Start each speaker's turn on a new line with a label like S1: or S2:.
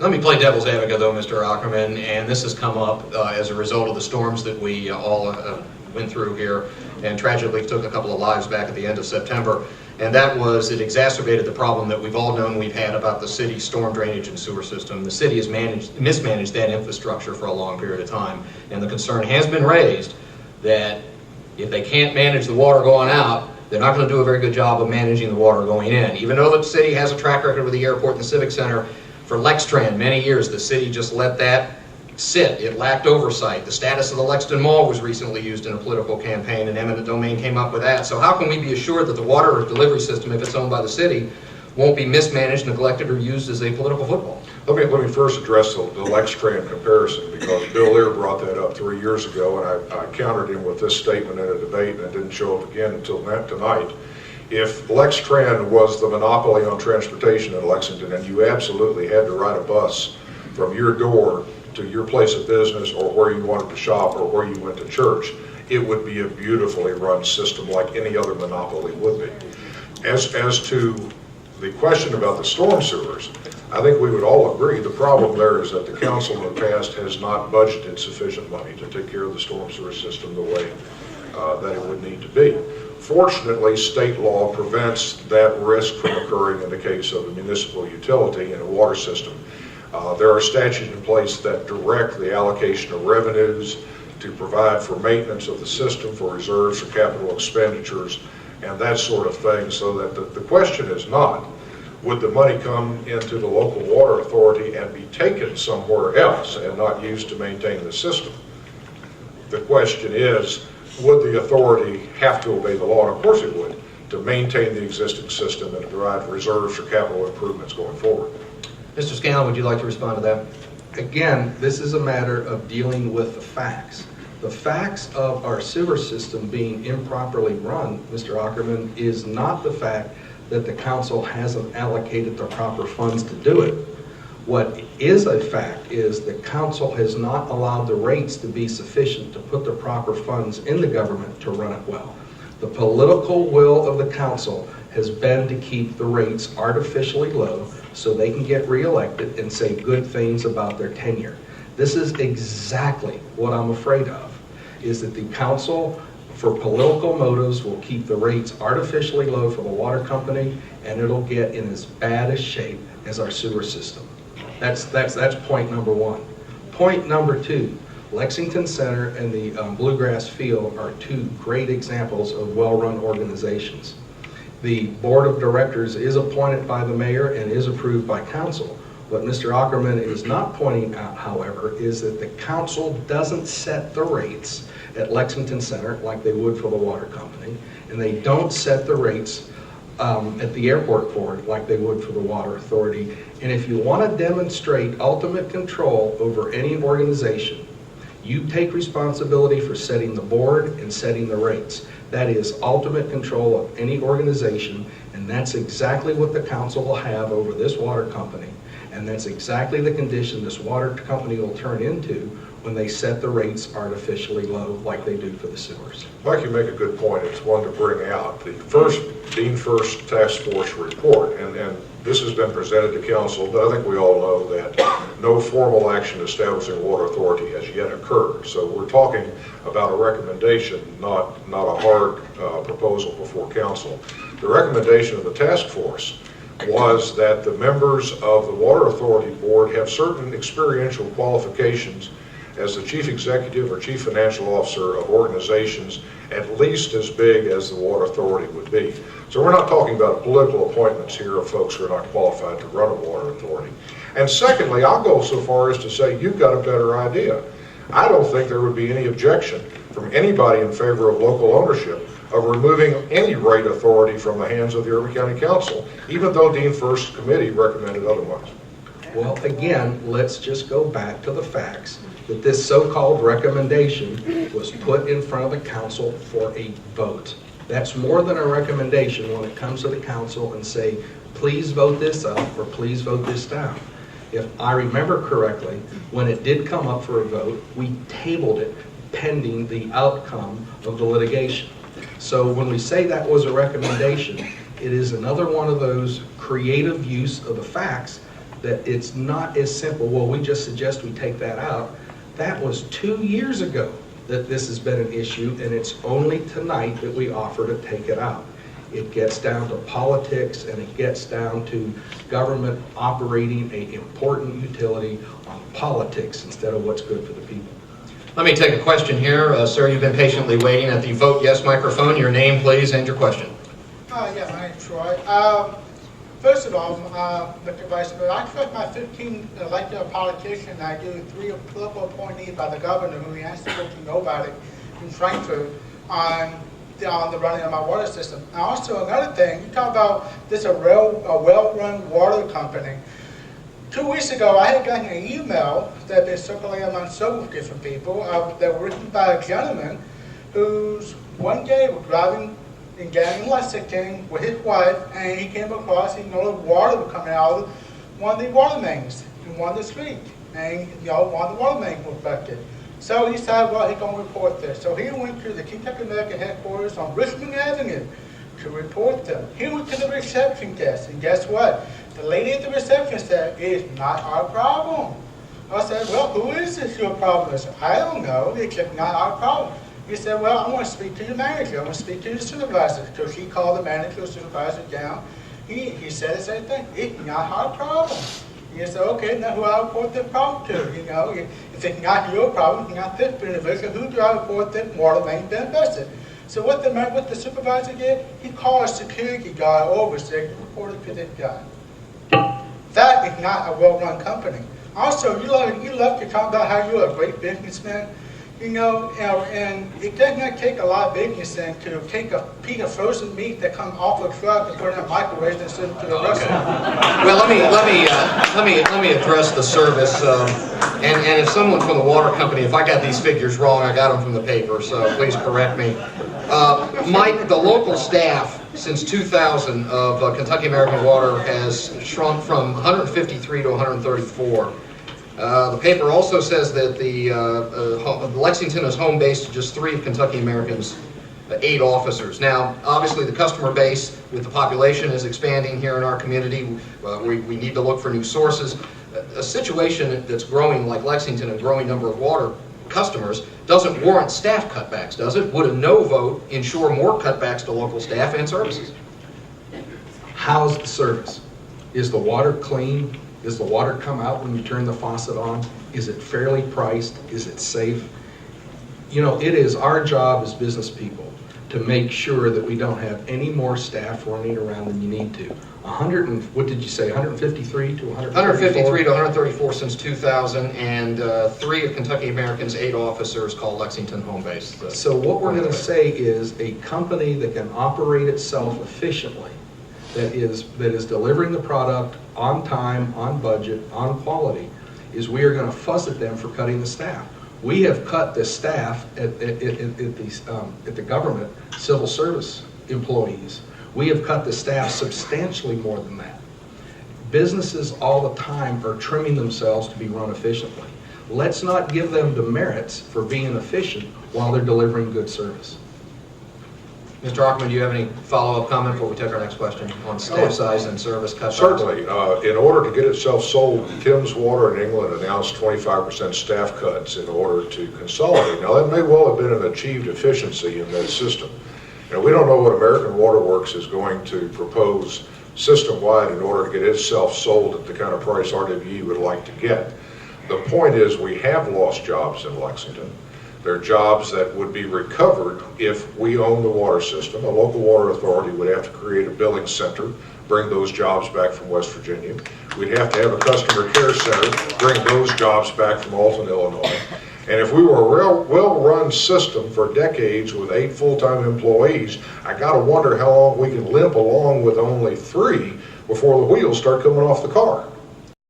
S1: Let me play devil's advocate though, Mr. Ackerman, and this has come up as a result of the storms that we all went through here, and tragically took a couple of lives back at the end of September. And that was, it exacerbated the problem that we've all known we've had about the city's storm drainage and sewer system. The city has mismanaged that infrastructure for a long period of time, and the concern has been raised that if they can't manage the water going out, they're not going to do a very good job of managing the water going in. Even though the city has a track record with the airport and the Civic Center, for Lexington, many years, the city just let that sit. It lacked oversight. The status of the Lexington Mall was recently used in a political campaign, and eminent domain came up with that. So how can we be assured that the water delivery system, if it's owned by the city, won't be mismanaged, neglected, or used as a political football?
S2: Let me first address the Lexington comparison, because Bill Lear brought that up 3 years ago, and I countered him with this statement in a debate, and it didn't show up again until tonight. If Lexington was the monopoly on transportation in Lexington, and you absolutely had to ride a bus from your door to your place of business, or where you wanted to shop, or where you went to church, it would be a beautifully run system like any other monopoly would be. As to the question about the storm sewers, I think we would all agree the problem there is that the council in the past has not budgeted sufficient money to take care of the storm sewer system the way that it would need to be. Fortunately, state law prevents that risk from occurring in the case of a municipal utility and a water system. There are statutes in place that direct the allocation of revenues to provide for maintenance of the system, for reserves, for capital expenditures, and that sort of thing, so that the question is not, would the money come into the local water authority and be taken somewhere else and not used to maintain the system? The question is, would the authority have to obey the law? And of course it would, to maintain the existing system and to provide reserves for capital improvements going forward.
S1: Mr. Scanlon, would you like to respond to that?
S3: Again, this is a matter of dealing with the facts. The facts of our sewer system being improperly run, Mr. Ackerman, is not the fact that the council hasn't allocated the proper funds to do it. What is a fact is the council has not allowed the rates to be sufficient to put the proper funds in the government to run it well. The political will of the council has been to keep the rates artificially low so they can get reelected and say good things about their tenure. This is exactly what I'm afraid of, is that the council, for political motives, will keep the rates artificially low for the water company, and it'll get in as bad a shape as our sewer system. That's point number one. Point number two, Lexington Center and the Bluegrass Field are two great examples of well-run organizations. The board of directors is appointed by the mayor and is approved by council. What Mr. Ackerman is not pointing out, however, is that the council doesn't set the rates at Lexington Center like they would for the water company, and they don't set the rates at the airport board like they would for the water authority. And if you want to demonstrate ultimate control over any organization, you take responsibility for setting the board and setting the rates. That is ultimate control of any organization, and that's exactly what the council will have over this water company. And that's exactly the condition this water company will turn into when they set the rates artificially low like they do for the sewers.
S2: Mike, you make a good point. It's one to bring out. The Dean First Task Force report, and this has been presented to council, but I think we all know that no formal action establishing a water authority has yet occurred. So we're talking about a recommendation, not a hard proposal before council. The recommendation of the task force was that the members of the Water Authority Board have certain experiential qualifications as the chief executive or chief financial officer of organizations at least as big as the Water Authority would be. So we're not talking about political appointments here of folks who are not qualified to run a water authority. And secondly, I'll go so far as to say you've got a better idea. I don't think there would be any objection from anybody in favor of local ownership of removing any rate authority from the hands of the Irving County Council, even though Dean First's committee recommended otherwise.
S3: Well, again, let's just go back to the facts that this so-called recommendation was put in front of the council for a vote. That's more than a recommendation when it comes to the council and say, please vote this up or please vote this down. If I remember correctly, when it did come up for a vote, we tabled it pending the outcome of the litigation. So when we say that was a recommendation, it is another one of those creative use of the facts that it's not as simple, well, we just suggest we take that out. That was 2 years ago that this has been an issue, and it's only tonight that we offer to take it out. It gets down to politics, and it gets down to government operating an important utility on politics instead of what's good for the people.
S1: Let me take a question here. Sir, you've been patiently waiting at the vote yes microphone. Your name, please, and your question.
S4: Yeah, my name's Troy. First of all, Mr. Vice President, I expect my 15 elected politician, I do 3 political appointees by the governor who he has to go to nobody in Frankfurt on the running of my water system. And also another thing, you talk about this a well-run water company. 2 weeks ago, I had gotten an email that had been circulating among several different people that were written by a gentleman who's one day was driving in Lexington with his wife, and he came across, water was coming out of one of the water mains in one of the streets, and one of the water mains was affected. So he decided, well, he's going to report this. So he went to the Kentucky American headquarters on Richmond Avenue to report them. He went to the reception desk, and guess what? The lady at the reception said, "It is not our problem." I said, "Well, who is this your problem?" I said, "I don't know. It's just not our problem." He said, "Well, I want to speak to your manager. I want to speak to your supervisor." So she called the manager or supervisor down. He said the same thing. It's not our problem. He said, "Okay, now who I report the problem to? If it's not your problem, it's not this individual, who do I report the water main been invested?" So what the supervisor did, he called a security guy over and said, "Report it to this guy." That is not a well-run company. Also, you love to talk about how you're a great businessman. And it does not take a lot of businessmen to take a piece of frozen meat that comes off a truck and put it in a microwave and send it to the restaurant.
S1: Well, let me address the service. And if someone from the water company, if I got these figures wrong, I got them from the paper, so please correct me. Mike, the local staff since 2000 of Kentucky American Water has shrunk from 153 to 134. The paper also says that Lexington is home base to just 3 of Kentucky American's 8 officers. Now, obviously, the customer base with the population is expanding here in our community. We need to look for new sources. A situation that's growing like Lexington, a growing number of water customers, doesn't warrant staff cutbacks, does it? Would a no vote ensure more cutbacks to local staff and services?
S3: How's the service? Is the water clean? Does the water come out when you turn the faucet on? Is it fairly priced? Is it safe? It is our job as business people to make sure that we don't have any more staff running around than you need to. 153 to 134?
S1: 153 to 134 since 2000, and 3 of Kentucky American's 8 officers call Lexington home base.
S3: So what we're going to say is a company that can operate itself efficiently, that is delivering the product on time, on budget, on quality, is we are going to fuss at them for cutting the staff. We have cut the staff at the government civil service employees. We have cut the staff substantially more than that. Businesses all the time are trimming themselves to be run efficiently. Let's not give them demerits for being efficient while they're delivering good service.
S1: Mr. Ackerman, do you have any follow-up comment before we take our next question on staff size and service cutbacks?
S2: Certainly. In order to get itself sold, Thames Water in England announced 25% staff cuts in order to consolidate. Now, that may well have been an achieved efficiency in that system. We don't know what American Water Works is going to propose system-wide in order to get itself sold at the kind of price RWE would like to get. The point is we have lost jobs in Lexington. They're jobs that would be recovered if we own the water system. A local water authority would have to create a billing center, bring those jobs back from West Virginia. We'd have to have a customer care center, bring those jobs back from Alton, Illinois. And if we were a well-run system for decades with 8 full-time employees, I got to wonder how long we can limp along with only 3 before the wheels start coming off the car.